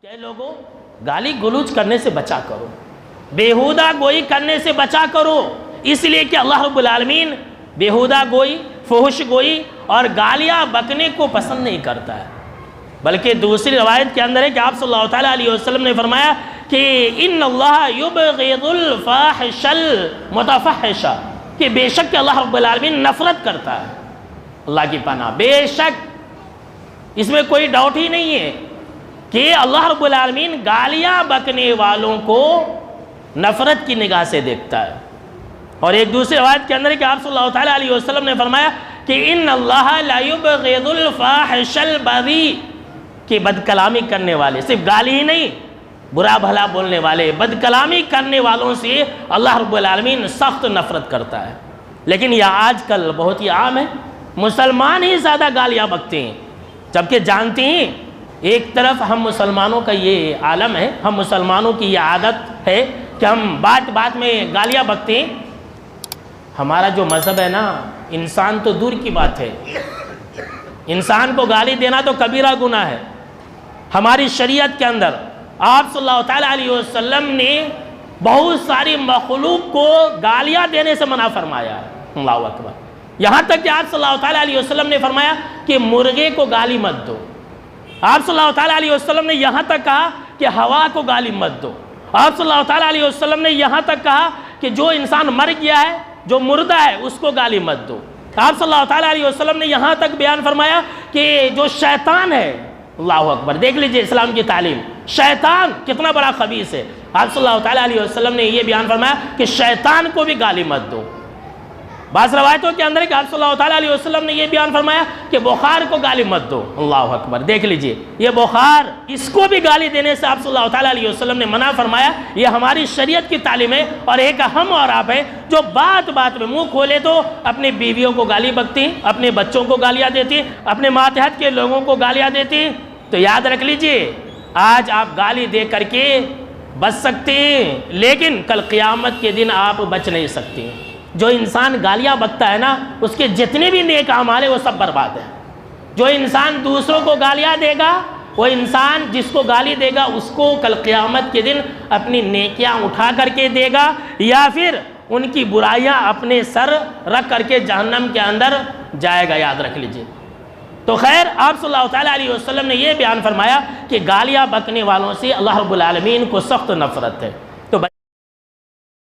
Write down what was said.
کہ لوگوں گالی گلوچ کرنے سے بچا کرو، بیہودہ گوئی کرنے سے بچا کرو، اس لیے کہ اللہ رب العالمین بیہودہ گوئی، فحش گوئی اور گالیاں بکنے کو پسند نہیں کرتا ہے۔ بلکہ دوسری روایت کے اندر ہے کہ آپ صلی اللہ علیہ وسلم نے فرمایا کہ ان اللہ یبغض الفاحش المتفحش، کہ بے شک کہ اللہ رب العالمین نفرت کرتا ہے، اللہ کی پناہ، بے شک اس میں کوئی ڈاؤٹ ہی نہیں ہے کہ اللہ رب العالمین گالیاں بکنے والوں کو نفرت کی نگاہ سے دیکھتا ہے۔ اور ایک دوسری روایت کے اندر ہے کہ آپ صلی اللہ علیہ وسلم نے فرمایا کہ ان اللہ لا یبغض الفاحش البذیء، کہ بد کلامی کرنے والے، صرف گالی ہی نہیں، برا بھلا بولنے والے، بد کلامی کرنے والوں سے اللہ رب العالمین سخت نفرت کرتا ہے۔ لیکن یہ آج کل بہت ہی عام ہے، مسلمان ہی زیادہ گالیاں بکتے ہیں، جبکہ جانتے ہیں ایک طرف ہم مسلمانوں کا یہ عالم ہے، ہم مسلمانوں کی یہ عادت ہے کہ ہم بات بات میں گالیاں بکتے ہیں۔ ہمارا جو مذہب ہے نا، انسان تو دور کی بات ہے، انسان کو گالی دینا تو کبیرہ گناہ ہے۔ ہماری شریعت کے اندر آپ صلی اللہ علیہ وسلم نے بہت ساری مخلوق کو گالیاں دینے سے منع فرمایا ہے، اللہ اکبر۔ یہاں تک کہ آپ صلی اللہ علیہ وسلم نے فرمایا کہ مرغے کو گالی مت دو، آپ صلی اللہ علیہ وسلم نے یہاں تک کہا کہ ہوا کو گالی مت دو، آپ صلی اللہ علیہ وسلم نے یہاں تک کہا کہ جو انسان مر گیا ہے، جو مردہ ہے، اس کو گالی مت دو۔ آپ صلی اللہ علیہ وسلم نے یہاں تک بیان فرمایا کہ جو شیطان ہے، اللہ اکبر، دیکھ لیجئے اسلام کی تعلیم، شیطان کتنا بڑا خبیث ہے۔ آپ صلی اللہ علیہ وسلم نے یہ بیان فرمایا کہ شیطان کو بھی گالی مت دو۔ بعض روایتوں کے اندر ہے کہ آپ صلی اللہ علیہ وسلم نے یہ بیان فرمایا کہ بخار کو گالی مت دو، اللہ اکبر، دیکھ لیجئے یہ بخار، اس کو بھی گالی دینے سے آپ صلی اللہ علیہ وسلم نے منع فرمایا۔ یہ ہماری شریعت کی تعلیم ہے، اور ایک ہم اور آپ ہے جو بات بات میں منہ کھولے تو اپنی بیویوں کو گالی بکتی ہیں، اپنے بچوں کو گالیاں دیتی ہیں، اپنے ماتحت کے لوگوں کو گالیاں دیتی ہیں۔ تو یاد رکھ لیجئے، آج آپ گالی دے کر کے بچ سکتے ہیں، لیکن کل قیامت کے دن آپ بچ نہیں سکتے ہیں۔ جو انسان گالیاں بکتا ہے نا، اس کے جتنے بھی نیک اعمال ہیں وہ سب برباد ہیں۔ جو انسان دوسروں کو گالیاں دے گا، وہ انسان جس کو گالی دے گا اس کو کل قیامت کے دن اپنی نیکیاں اٹھا کر کے دے گا، یا پھر ان کی برائیاں اپنے سر رکھ کر کے جہنم کے اندر جائے گا، یاد رکھ لیجئے۔ تو خیر، آپ صلی اللہ علیہ وسلم نے یہ بیان فرمایا کہ گالیاں بکنے والوں سے اللہ رب العالمین کو سخت نفرت ہے۔